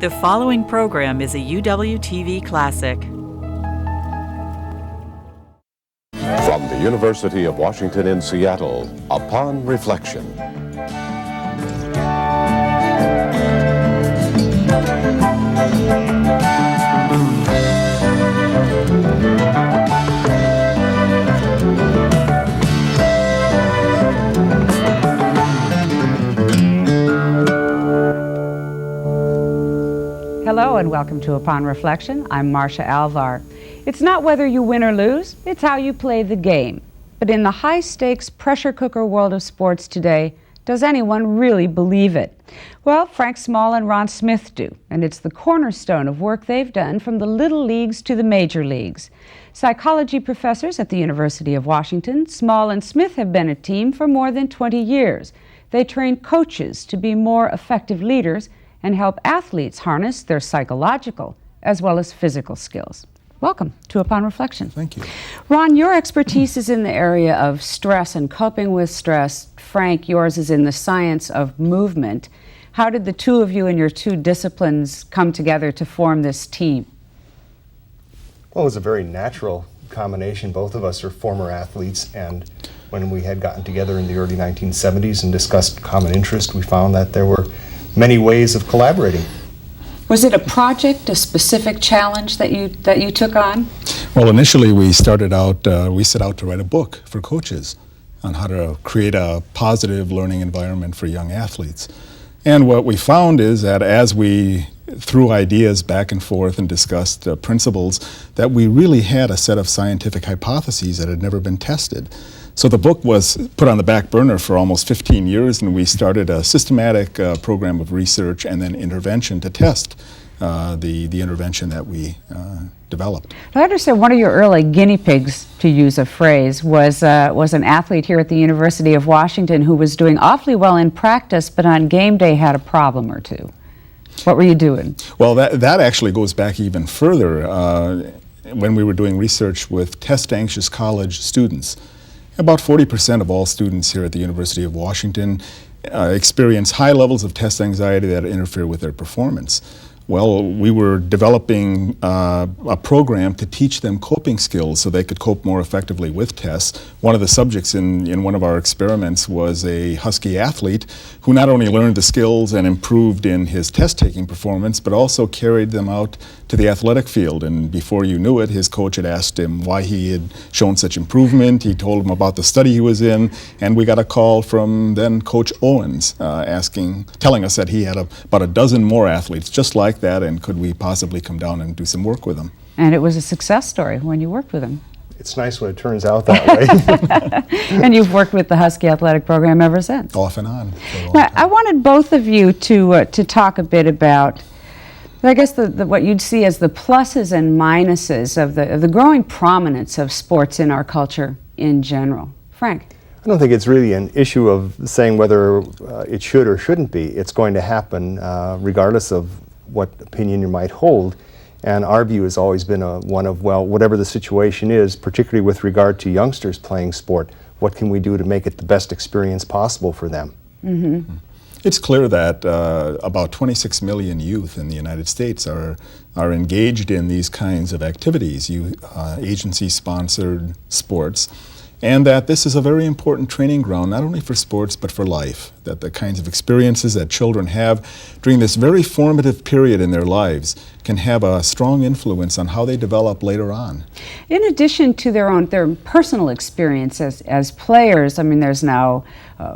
The following program is a UWTV classic. From the University of Washington in Seattle, Upon Reflection. Hello and welcome to Upon Reflection. I'm Marcia Alvar. It's not whether you win or lose, it's how you play the game. But in the high-stakes pressure cooker world of sports today, does anyone really believe it? Well, Frank Smoll and Ron Smith do, and it's the cornerstone of work they've done from the little leagues to the major leagues. Psychology professors at the University of Washington, Smoll and Smith have been a team for more than 20 years. They train coaches to be more effective leaders and help athletes harness their psychological as well as physical skills. Welcome to Upon Reflection. Thank you. Ron, your expertise is in the area of stress and coping with stress. Frank, yours is in the science of movement. How did the two of you and your two disciplines come together to form this team? Well, it was a very natural combination. Both of us are former athletes, and when we had gotten together in the early 1970s and discussed common interest, we found that there were many ways of collaborating. Was it a project, a specific challenge that you took on? Well, initially we started out, we set out to write a book for coaches on how to create a positive learning environment for young athletes. And what we found is that as we threw ideas back and forth and discussed principles, that we really had a set of scientific hypotheses that had never been tested. So the book was put on the back burner for almost 15 years, and we started a systematic program of research and then intervention to test the intervention that we developed. I understand one of your early guinea pigs, to use a phrase, was an athlete here at the University of Washington who was doing awfully well in practice, but on game day had a problem or two. What were you doing? Well, that actually goes back even further. When we were doing research with test-anxious college students, about 40% of all students here at the University of Washington experience high levels of test anxiety that interfere with their performance. Well, we were developing a program to teach them coping skills so they could cope more effectively with tests. One of the subjects in one of our experiments was a Husky athlete who not only learned the skills and improved in his test-taking performance, but also carried them out to the athletic field. And before you knew it, his coach had asked him why he had shown such improvement. He told him about the study he was in, and we got a call from then Coach Owens telling us that he had about a dozen more athletes just like that, and could we possibly come down and do some work with them. And it was a success story when you worked with him. It's nice when it turns out that way. And you've worked with the Husky Athletic Program ever since. Off and on. Now, I wanted both of you to talk a bit about, I guess, what you'd see as the pluses and minuses of the growing prominence of sports in our culture in general. Frank? I don't think it's really an issue of saying whether it should or shouldn't be. It's going to happen regardless of what opinion you might hold. And our view has always been one of, well, whatever the situation is, particularly with regard to youngsters playing sport, what can we do to make it the best experience possible for them? Mm-hmm. It's clear that about 26 million youth in the United States are engaged in these kinds of activities, agency-sponsored sports, and that this is a very important training ground, not only for sports, but for life, that the kinds of experiences that children have during this very formative period in their lives can have a strong influence on how they develop later on. In addition to their personal experience as players, I mean, there's now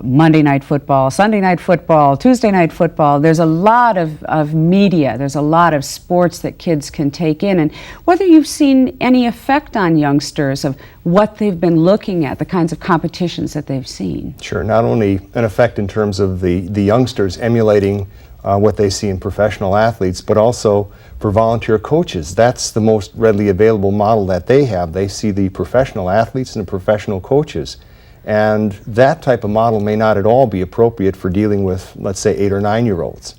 Monday night football, Sunday night football, Tuesday night football. There's a lot of media. There's a lot of sports that kids can take in. And whether you've seen any effect on youngsters of what they've been looking at, the kinds of competitions that they've seen. Sure, not only an effect in terms of the youngsters emulating what they see in professional athletes, but also for volunteer coaches. That's the most readily available model that they have. They see the professional athletes and the professional coaches. And that type of model may not at all be appropriate for dealing with, let's say, 8 or 9-year-olds.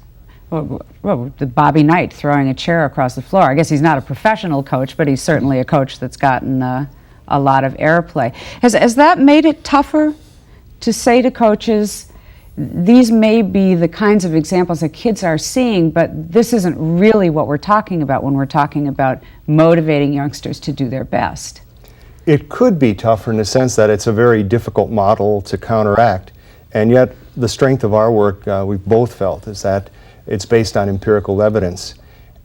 Well, Bobby Knight throwing a chair across the floor. I guess he's not a professional coach, but he's certainly a coach that's gotten a lot of airplay. Has that made it tougher to say to coaches, these may be the kinds of examples that kids are seeing, but this isn't really what we're talking about when we're talking about motivating youngsters to do their best. It could be tougher in the sense that it's a very difficult model to counteract, and yet the strength of our work, we've both felt, is that it's based on empirical evidence,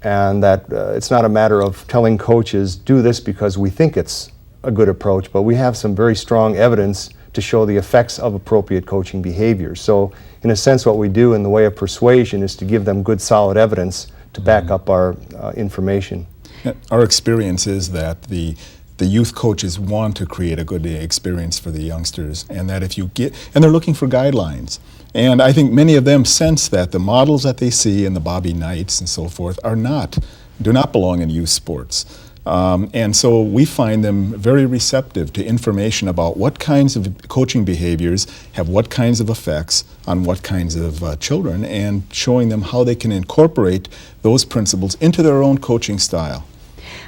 and that it's not a matter of telling coaches, do this because we think it's a good approach, but we have some very strong evidence to show the effects of appropriate coaching behavior. So in a sense, what we do in the way of persuasion is to give them good solid evidence to back up our information. Our experience is that the youth coaches want to create a good experience for the youngsters, and that if you and they're looking for guidelines. And I think many of them sense that the models that they see in the Bobby Knights and so forth do not belong in youth sports. And so we find them very receptive to information about what kinds of coaching behaviors have what kinds of effects on what kinds of children, and showing them how they can incorporate those principles into their own coaching style.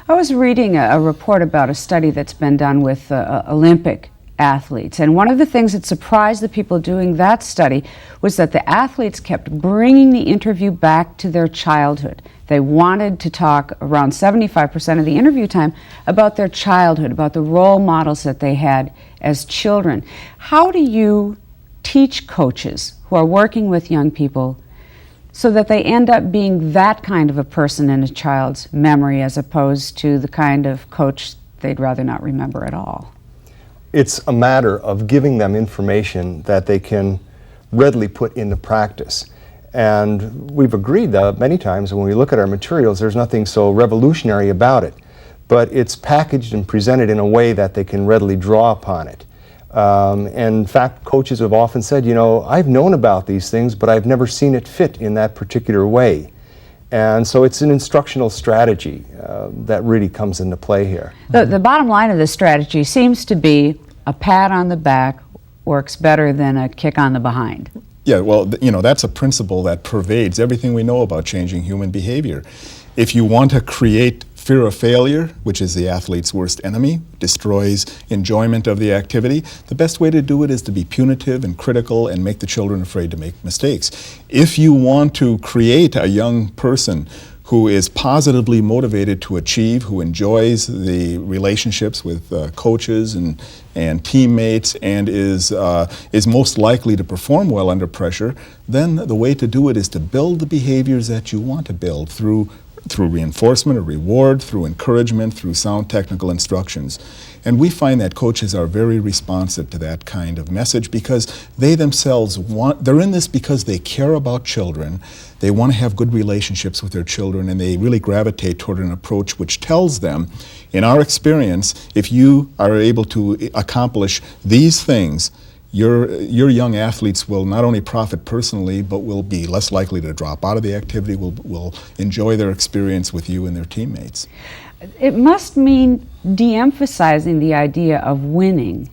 I was reading a report about a study that's been done with Olympic athletes, and one of the things that surprised the people doing that study was that the athletes kept bringing the interview back to their childhood. They wanted to talk, around 75% of the interview time, about their childhood, about the role models that they had as children. How do you teach coaches who are working with young people so that they end up being that kind of a person in a child's memory as opposed to the kind of coach they'd rather not remember at all? It's a matter of giving them information that they can readily put into practice. And we've agreed that many times when we look at our materials, there's nothing so revolutionary about it. But it's packaged and presented in a way that they can readily draw upon it. And in fact, coaches have often said, you know, I've known about these things, but I've never seen it fit in that particular way. And so it's an instructional strategy that really comes into play here. The bottom line of this strategy seems to be a pat on the back works better than a kick on the behind. Yeah, well, you know, that's a principle that pervades everything we know about changing human behavior. If you want to create fear of failure, which is the athlete's worst enemy, destroys enjoyment of the activity, the best way to do it is to be punitive and critical and make the children afraid to make mistakes. If you want to create a young person who is positively motivated to achieve, who enjoys the relationships with coaches and teammates, and is most likely to perform well under pressure, then the way to do it is to build the behaviors that you want to build through reinforcement or reward, through encouragement, through sound technical instructions. And we find that coaches are very responsive to that kind of message because they themselves they're in this because they care about children, they want to have good relationships with their children, and they really gravitate toward an approach which tells them, in our experience, if you are able to accomplish these things, your young athletes will not only profit personally, but will be less likely to drop out of the activity, will enjoy their experience with you and their teammates. It must mean de-emphasizing the idea of winning.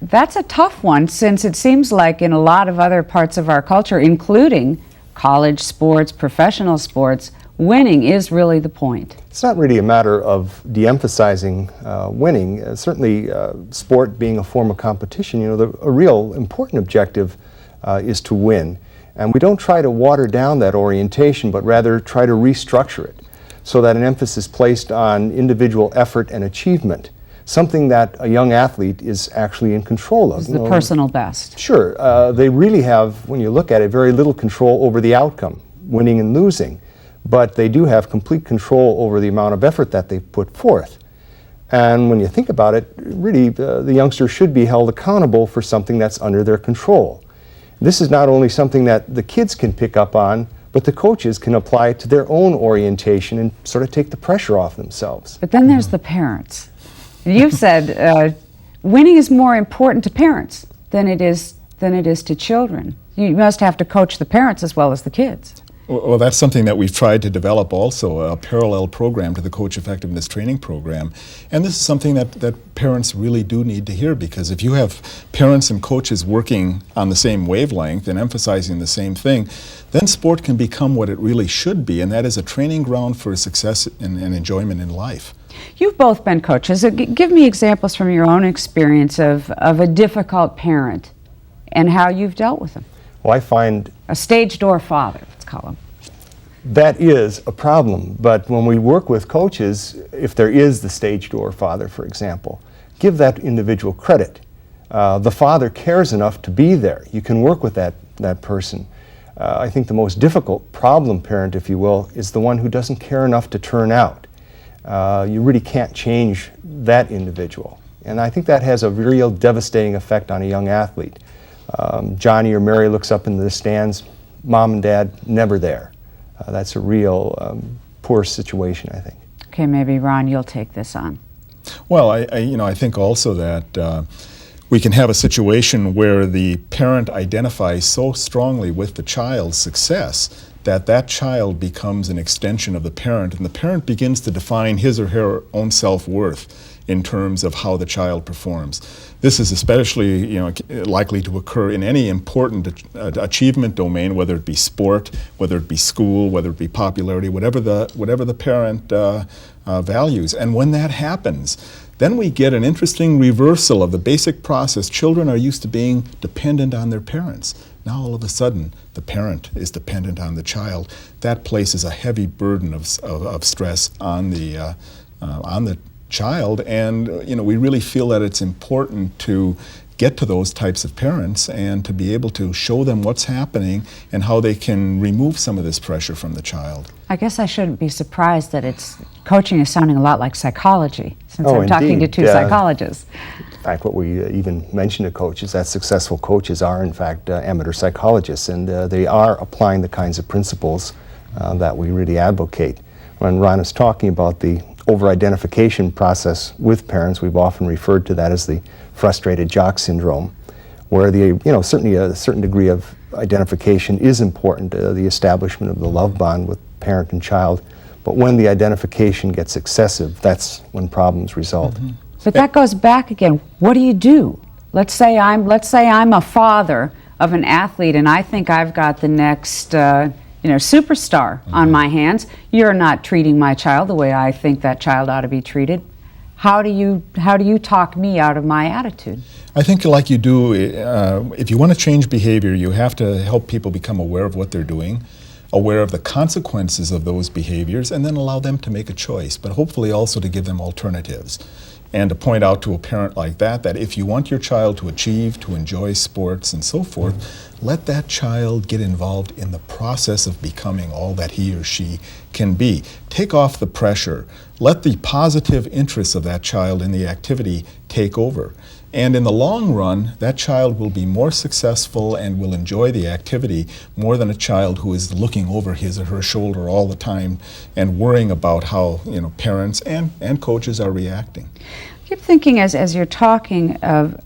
That's a tough one, since it seems like in a lot of other parts of our culture, including college sports, professional sports, winning is really the point. It's not really a matter of de-emphasizing winning. Certainly, sport being a form of competition, you know, a real important objective is to win. And we don't try to water down that orientation, but rather try to restructure it so that an emphasis is placed on individual effort and achievement, something that a young athlete is actually in control of. It's the personal best. Sure. They really have, when you look at it, very little control over the outcome, winning and losing. But they do have complete control over the amount of effort that they put forth. And when you think about it, really, the youngster should be held accountable for something that's under their control. This is not only something that the kids can pick up on, but the coaches can apply it to their own orientation and sort of take the pressure off themselves. But then there's the parents. You've said winning is more important to parents than it is to children. You must have to coach the parents as well as the kids. Well, that's something that we've tried to develop also, a parallel program to the Coach Effectiveness Training Program. And this is something that parents really do need to hear, because if you have parents and coaches working on the same wavelength and emphasizing the same thing, then sport can become what it really should be, and that is a training ground for success and enjoyment in life. You've both been coaches. Give me examples from your own experience of a difficult parent and how you've dealt with them. Well, I find A stage door father, let's call him. that is a problem, but when we work with coaches, if there is the stage door father, for example, give that individual credit. The father cares enough to be there. You can work with that person. I think the most difficult problem parent, if you will, is the one who doesn't care enough to turn out. You really can't change that individual. And I think that has a real devastating effect on a young athlete. Johnny or Mary looks up into the stands, mom and dad never there. That's a real poor situation, I think. Okay, maybe Ron, you'll take this on. Well, I think also that we can have a situation where the parent identifies so strongly with the child's success that that child becomes an extension of the parent, and the parent begins to define his or her own self-worth in terms of how the child performs. This is especially likely to occur in any important achievement domain, whether it be sport, whether it be school, whether it be popularity, whatever the parent values. And when that happens, then we get an interesting reversal of the basic process. Children are used to being dependent on their parents. Now all of a sudden, the parent is dependent on the child. That places a heavy burden of stress on the child, and we really feel that it's important to get to those types of parents and to be able to show them what's happening and how they can remove some of this pressure from the child. I guess I shouldn't be surprised that coaching is sounding a lot like psychology, since I'm talking to indeed. two psychologists. In fact, what we even mention to coaches, that successful coaches are in fact amateur psychologists, and they are applying the kinds of principles that we really advocate. When Ron is talking about the over-identification process with parents, we've often referred to that as the frustrated jock syndrome, where certainly a certain degree of identification is important, the establishment of the love bond with parent and child, but when the identification gets excessive, that's when problems result. Mm-hmm. But that goes back again. What do you do? Let's say I'm a father of an athlete, and I think I've got the next superstar on my hands. You're not treating my child the way I think that child ought to be treated. How do you talk me out of my attitude? I think like you do, if you want to change behavior, you have to help people become aware of what they're doing, aware of the consequences of those behaviors, and then allow them to make a choice, but hopefully also to give them alternatives. And to point out to a parent like that if you want your child to achieve, to enjoy sports and so forth, let that child get involved in the process of becoming all that he or she can be. Take off the pressure. Let the positive interests of that child in the activity take over. And in the long run, that child will be more successful and will enjoy the activity more than a child who is looking over his or her shoulder all the time and worrying about how parents and coaches are reacting. I keep thinking as you're talking of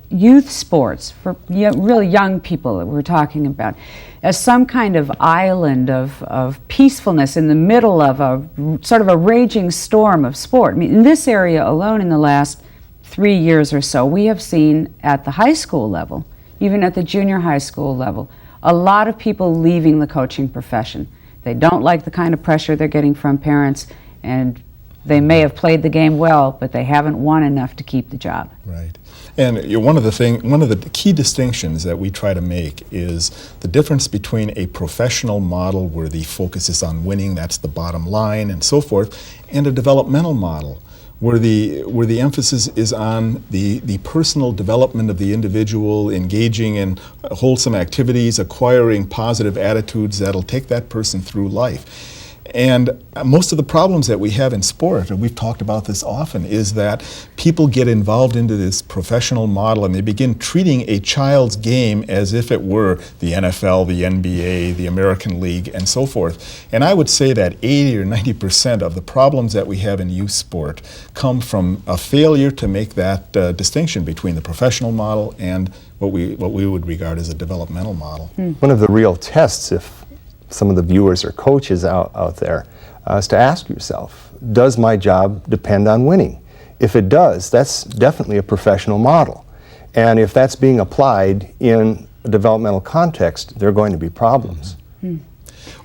youth sports for really young people that we're talking about as some kind of island of peacefulness in the middle of a sort of a raging storm of sport. I mean, in this area alone, in the last 3 years or so, we have seen at the high school level, even at the junior high school level, a lot of people leaving the coaching profession. They don't like the kind of pressure they're getting from parents, and they may have played the game well, but they haven't won enough to keep the job. Right. And one of the key distinctions that we try to make is the difference between a professional model where the focus is on winning, that's the bottom line and so forth, and a developmental model where the emphasis is on the personal development of the individual, engaging in wholesome activities, acquiring positive attitudes that'll take that person through life. And most of the problems that we have in sport, and we've talked about this often, is that people get involved into this professional model and they begin treating a child's game as if it were the NFL, the NBA, the American League, and so forth. And I would say that 80 or 90% of the problems that we have in youth sport come from a failure to make that distinction between the professional model and what we would regard as a developmental model. One of the real tests, if some of the viewers or coaches out there, is to ask yourself, does my job depend on winning? If it does, that's definitely a professional model. And if that's being applied in a developmental context, there are going to be problems.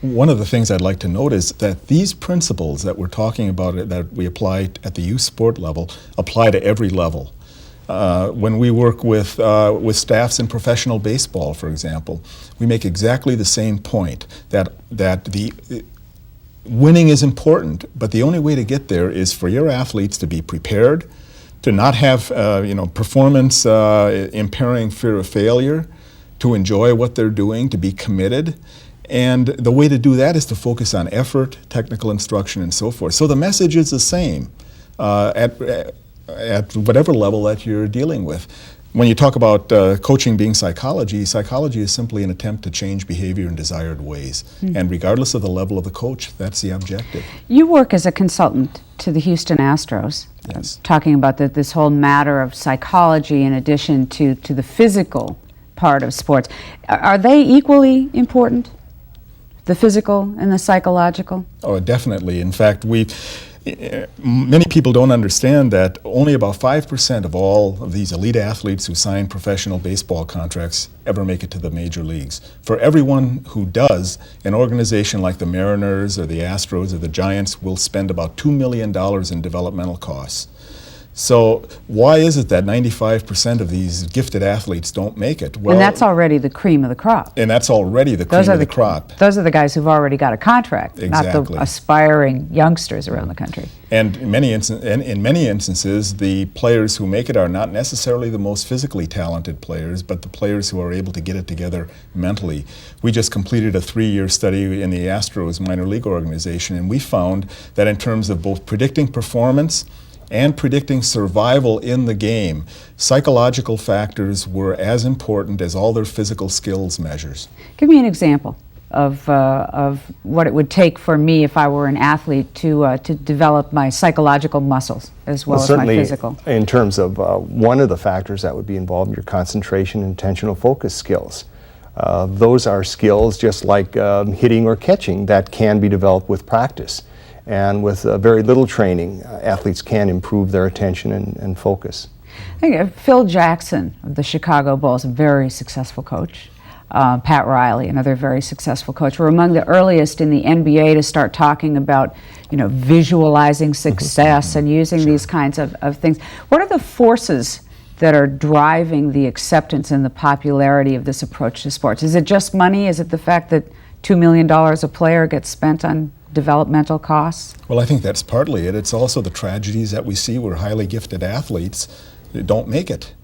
One of the things I'd like to note is that these principles that we're talking about, that we apply at the youth sport level, apply to every level. When we work with staffs in professional baseball, for example, we make exactly the same point, that the winning is important, but the only way to get there is for your athletes to be prepared, to not have performance impairing fear of failure, to enjoy what they're doing, to be committed. And the way to do that is to focus on effort, technical instruction, and so forth. So the message is the same at whatever level that you're dealing with. When you talk about coaching being psychology, psychology is simply an attempt to change behavior in desired ways. And regardless of the level of the coach, that's the objective. You work as a consultant to the Houston Astros, Yes. talking about this whole matter of psychology in addition to the physical part of sports. Are they equally important, the physical and the psychological? Oh, definitely. In fact, many people don't understand that only about 5% of all of these elite athletes who sign professional baseball contracts ever make it to the major leagues. For everyone who does, an organization like the Mariners or the Astros or the Giants will spend about $2 million in developmental costs. So why is it that 95% of these gifted athletes don't make it? Well, And that's already the cream of the crop. And that's already the cream of the crop. Those are the guys who've already got a contract, not Exactly. the aspiring youngsters around the country. And in many instances, the players who make it are not necessarily the most physically talented players, but the players who are able to get it together mentally. We just completed a 3-year study in the Astros minor league organization, and we found that in terms of both predicting performance and predicting survival in the game, psychological factors were as important as all their physical skills measures. Give me an example of what it would take for me if I were an athlete to develop my psychological muscles as well as my physical. In terms of one of the factors that would be involved, your concentration and attentional focus skills. Those are skills just like hitting or catching that can be developed with practice. And with very little training, athletes can improve their attention and focus. I think Phil Jackson of the Chicago Bulls, a very successful coach. Pat Riley, another very successful coach, were among the earliest in the NBA to start talking about, visualizing success and using these kinds of things. What are the forces that are driving the acceptance and the popularity of this approach to sports? Is it just money? Is it the fact that $2 million a player gets spent on developmental costs? Well, I think that's partly it. It's also the tragedies that we see where highly gifted athletes don't make it.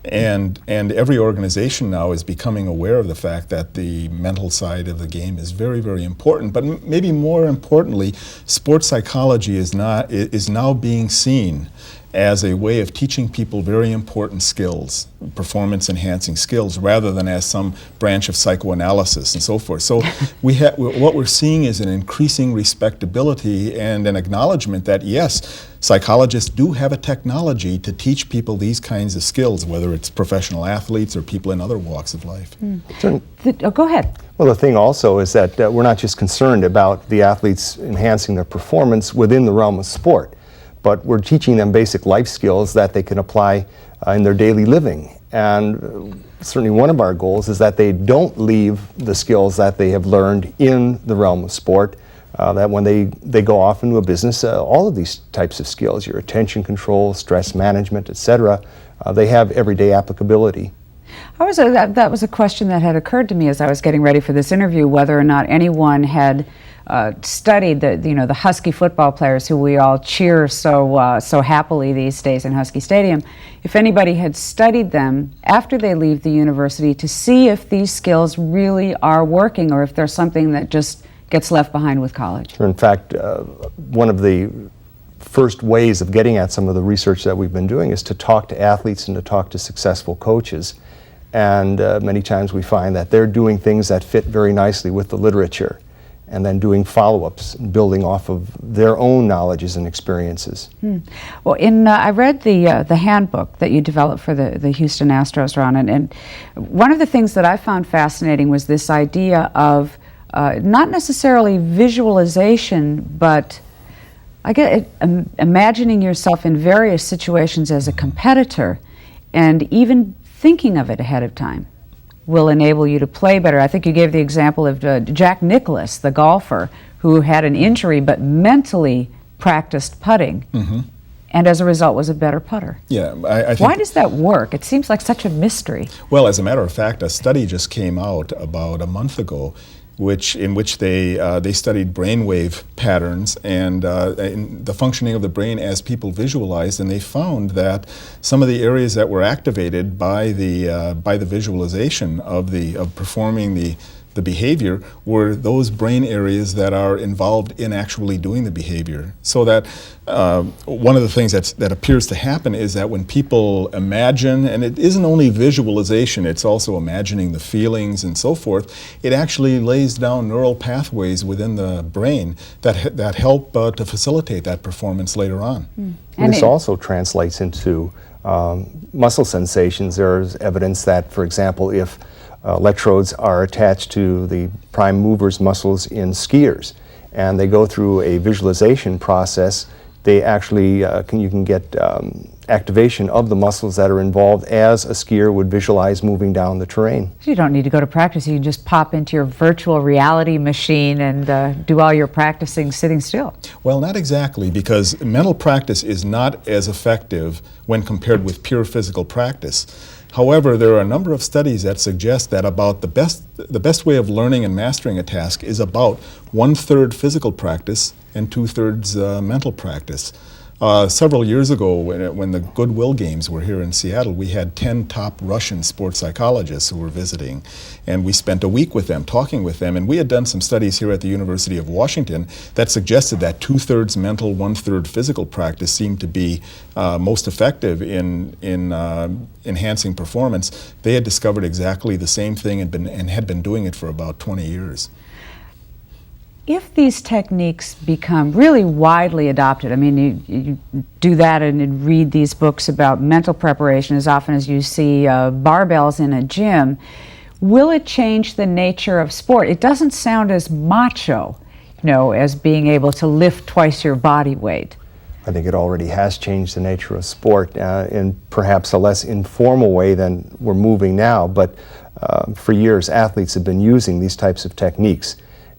And every organization now is becoming aware of the fact that the mental side of the game is very, very important. But maybe more importantly, sports psychology is now being seen as a way of teaching people very important skills, performance-enhancing skills, rather than as some branch of psychoanalysis and so forth. So what we're seeing is an increasing respectability and an acknowledgement that, yes, psychologists do have a technology to teach people these kinds of skills, whether it's professional athletes or people in other walks of life. Go ahead. Well, the thing also is that we're not just concerned about the athletes enhancing their performance within the realm of sport, but we're teaching them basic life skills that they can apply in their daily living. And certainly one of our goals is that they don't leave the skills that they have learned in the realm of sport, that when they go off into a business, all of these types of skills, your attention control, stress management, etc., they have everyday applicability. That was a question that had occurred to me as I was getting ready for this interview, whether or not anyone had studied the Husky football players who we all cheer so happily these days in Husky Stadium. If anybody had studied them after they leave the university to see if these skills really are working or if there's something that just gets left behind with college. In fact, one of the first ways of getting at some of the research that we've been doing is to talk to athletes and to talk to successful coaches. And many times we find that they're doing things that fit very nicely with the literature, and then doing follow-ups and building off of their own knowledges and experiences. Well, I read the handbook that you developed for the Houston Astros, Ron, and one of the things that I found fascinating was this idea of not necessarily visualization, but imagining yourself in various situations as a competitor, and even thinking of it ahead of time will enable you to play better. I think you gave the example of Jack Nicklaus, the golfer, who had an injury but mentally practiced putting and as a result was a better putter. Yeah, I think. Why does that work? It seems like such a mystery. Well, as a matter of fact, a study just came out about a month ago in which they studied brainwave patterns and the functioning of the brain as people visualized, and they found that some of the areas that were activated by the visualization of performing the behavior were those brain areas that are involved in actually doing the behavior. So that one of the things that appears to happen is that when people imagine, and it isn't only visualization, it's also imagining the feelings and so forth, it actually lays down neural pathways within the brain that help to facilitate that performance later on. And this also translates into muscle sensations. There's evidence that, for example, if electrodes are attached to the prime movers muscles in skiers, and they go through a visualization process, they actually you can get activation of the muscles that are involved as a skier would visualize moving down the terrain. You don't need to go to practice. You can just pop into your virtual reality machine and do all your practicing sitting still. Well, not exactly, because mental practice is not as effective when compared with pure physical practice. However, there are a number of studies that suggest that about the best way of learning and mastering a task is about 1/3 physical practice and 2/3 mental practice. Several years ago, when the Goodwill Games were here in Seattle, we had 10 top Russian sports psychologists who were visiting, and we spent a week with them, talking with them, and we had done some studies here at the University of Washington that suggested that 2/3 mental, 1/3 physical practice seemed to be most effective in enhancing performance. They had discovered exactly the same thing and had been doing it for about 20 years. If these techniques become really widely adopted, I mean, you do that and read these books about mental preparation as often as you see barbells in a gym, will it change the nature of sport? It doesn't sound as macho, as being able to lift twice your body weight. I think it already has changed the nature of sport in perhaps a less informal way than we're moving now, but for years athletes have been using these types of techniques.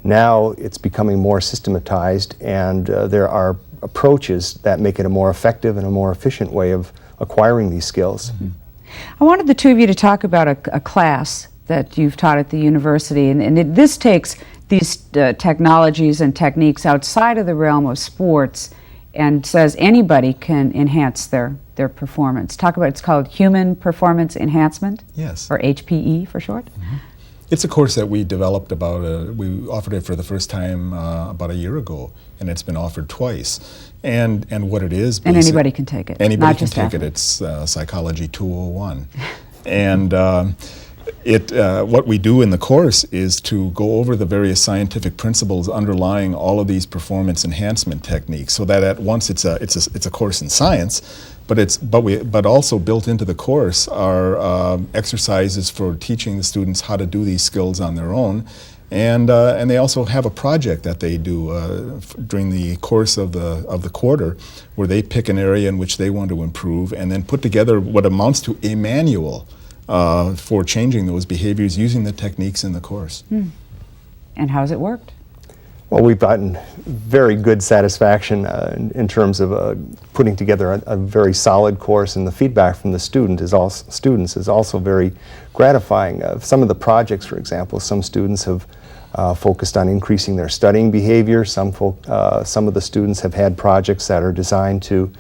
Now it's becoming more systematized, and there are approaches that make it a more effective and a more efficient way of acquiring these skills. Mm-hmm. I wanted the two of you to talk about a class that you've taught at the university, and this takes these technologies and techniques outside of the realm of sports and says anybody can enhance their performance. Talk about, it's called Human Performance Enhancement? Yes. Or HPE for short? Mm-hmm. It's a course that we developed we offered it for the first time about a year ago, and it's been offered twice. And what it is... And anybody can take it. Anybody can take it. It's Psychology 201. And what we do in the course is to go over the various scientific principles underlying all of these performance enhancement techniques, so that at once it's a course in science, but also built into the course are exercises for teaching the students how to do these skills on their own, and they also have a project that they do during the course of the quarter, where they pick an area in which they want to improve, and then put together what amounts to a manual for changing those behaviors using the techniques in the course. And how's it worked? Well, we've gotten very good satisfaction in terms of putting together a very solid course, and the feedback from the students is also very gratifying. Some of the projects, for example, some students have focused on increasing their studying behavior. Some of the students have had projects that are designed to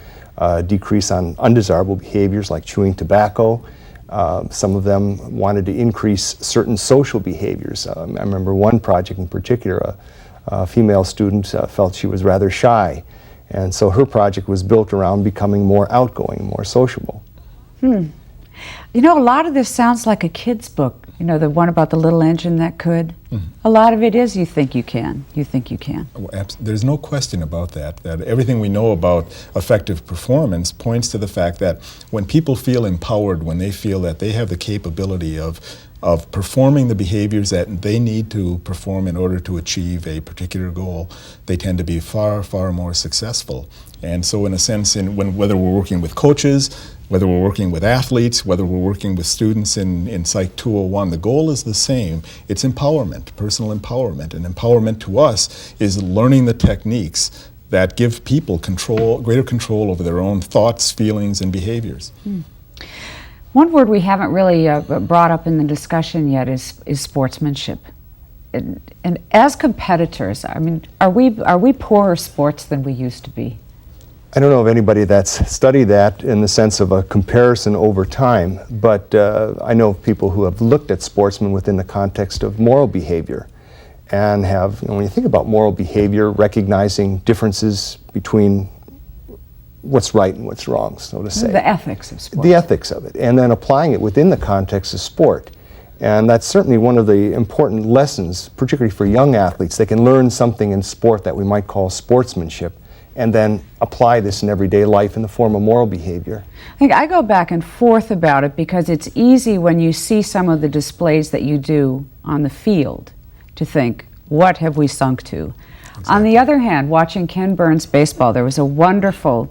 decrease on undesirable behaviors like chewing tobacco. Some of them wanted to increase certain social behaviors. I remember one project in particular, a female student felt she was rather shy, and so her project was built around becoming more outgoing, more sociable. A lot of this sounds like a kid's book, the one about the little engine that could. Mm-hmm. A lot of it is you think you can. Well, there's no question about that everything we know about effective performance points to the fact that when people feel empowered, when they feel that they have the capability of performing the behaviors that they need to perform in order to achieve a particular goal, they tend to be far, far more successful. And so in a sense, whether we're working with coaches, whether we're working with athletes, whether we're working with students in Psych 201, the goal is the same. It's empowerment, personal empowerment. And empowerment to us is learning the techniques that give people greater control over their own thoughts, feelings, and behaviors. One word we haven't really brought up in the discussion yet is sportsmanship. And as competitors, I mean, are we poorer sports than we used to be? I don't know of anybody that's studied that in the sense of a comparison over time, but I know of people who have looked at sportsmen within the context of moral behavior and have, when you think about moral behavior, recognizing differences between what's right and what's wrong, so to say. The ethics of sport. The ethics of it, and then applying it within the context of sport. And that's certainly one of the important lessons, particularly for young athletes. They can learn something in sport that we might call sportsmanship, and then apply this in everyday life in the form of moral behavior. I think I go back and forth about it because it's easy when you see some of the displays that you do on the field to think, what have we sunk to? Exactly. On the other hand, watching Ken Burns' baseball, there was a wonderful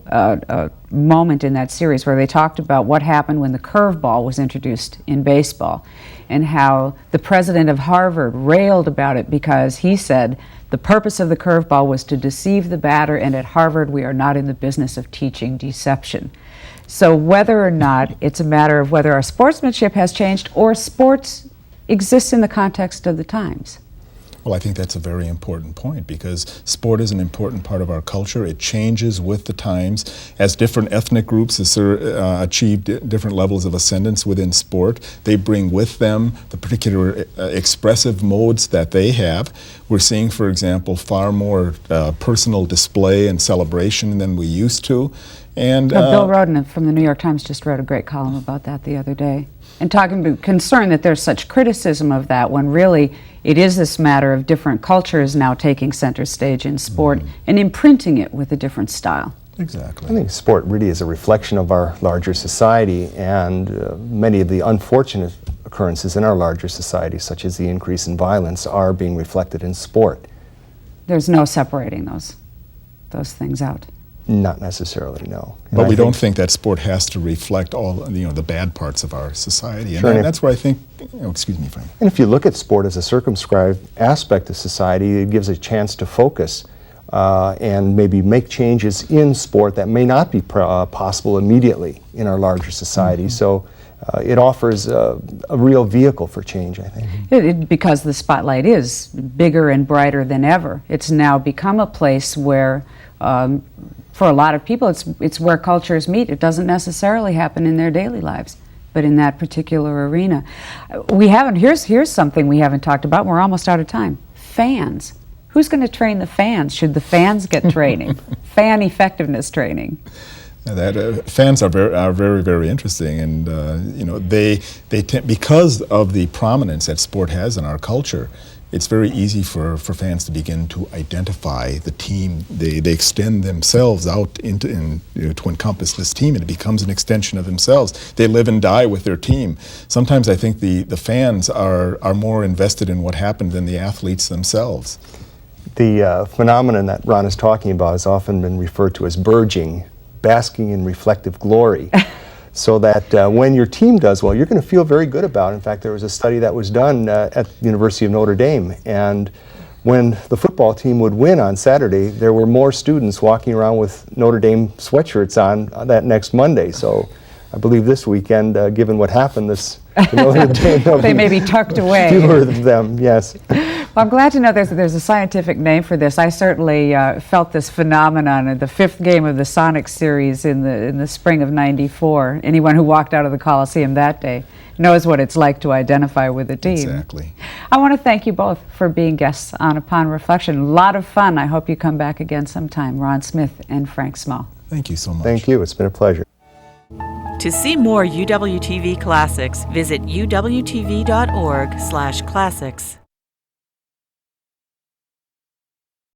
moment in that series where they talked about what happened when the curveball was introduced in baseball and how the president of Harvard railed about it because he said the purpose of the curveball was to deceive the batter, and at Harvard we are not in the business of teaching deception. So whether or not it's a matter of whether our sportsmanship has changed or sports exists in the context of the times. Well, I think that's a very important point because sport is an important part of our culture. It changes with the times as different ethnic groups achieve different levels of ascendance within sport. They bring with them the particular expressive modes that they have. We're seeing, for example, far more personal display and celebration than we used to. And Bill Roden from the New York Times just wrote a great column about that the other day, and talking about concern that there's such criticism of that when really it is this matter of different cultures now taking center stage in sport and imprinting it with a different style. Exactly. I think sport really is a reflection of our larger society, and many of the unfortunate occurrences in our larger society, such as the increase in violence, are being reflected in sport. There's no separating those things out. Not necessarily, no. And but we don't think that sport has to reflect all the bad parts of our society, and Sure, that's where I think. Excuse me, Frank. And if you look at sport as a circumscribed aspect of society, it gives a chance to focus and maybe make changes in sport that may not be possible immediately in our larger society. So it offers a real vehicle for change, I think. Because the spotlight is bigger and brighter than ever. It's now become a place where for a lot of people, it's where cultures meet. It doesn't necessarily happen in their daily lives, but in that particular arena. Here's something we haven't talked about. We're almost out of time. Fans. Who's going to train the fans? Should the fans get training? Fan effectiveness training. Fans are very, very interesting, and they because of the prominence that sport has in our culture. It's very easy for fans to begin to identify the team. They extend themselves out to encompass this team, and it becomes an extension of themselves. They live and die with their team. Sometimes I think the fans are more invested in what happened than the athletes themselves. The phenomenon that Ron is talking about has often been referred to as burgeoning, basking in reflective glory. So that when your team does well, you're going to feel very good about it. In fact, there was a study that was done at the University of Notre Dame, and when the football team would win on Saturday, there were more students walking around with Notre Dame sweatshirts on that next Monday. So I believe this weekend, given what happened, Notre Dame, they may be tucked away. Fewer of them, yes. Well, I'm glad to know there's a scientific name for this. I certainly felt this phenomenon in the 5th game of the Sonic series in the spring of '94. Anyone who walked out of the Coliseum that day knows what it's like to identify with a team. Exactly. I want to thank you both for being guests on Upon Reflection. A lot of fun. I hope you come back again sometime. Ron Smith and Frank Smoll. Thank you so much. Thank you. It's been a pleasure. To see more UWTV classics, visit uwtv.org/classics.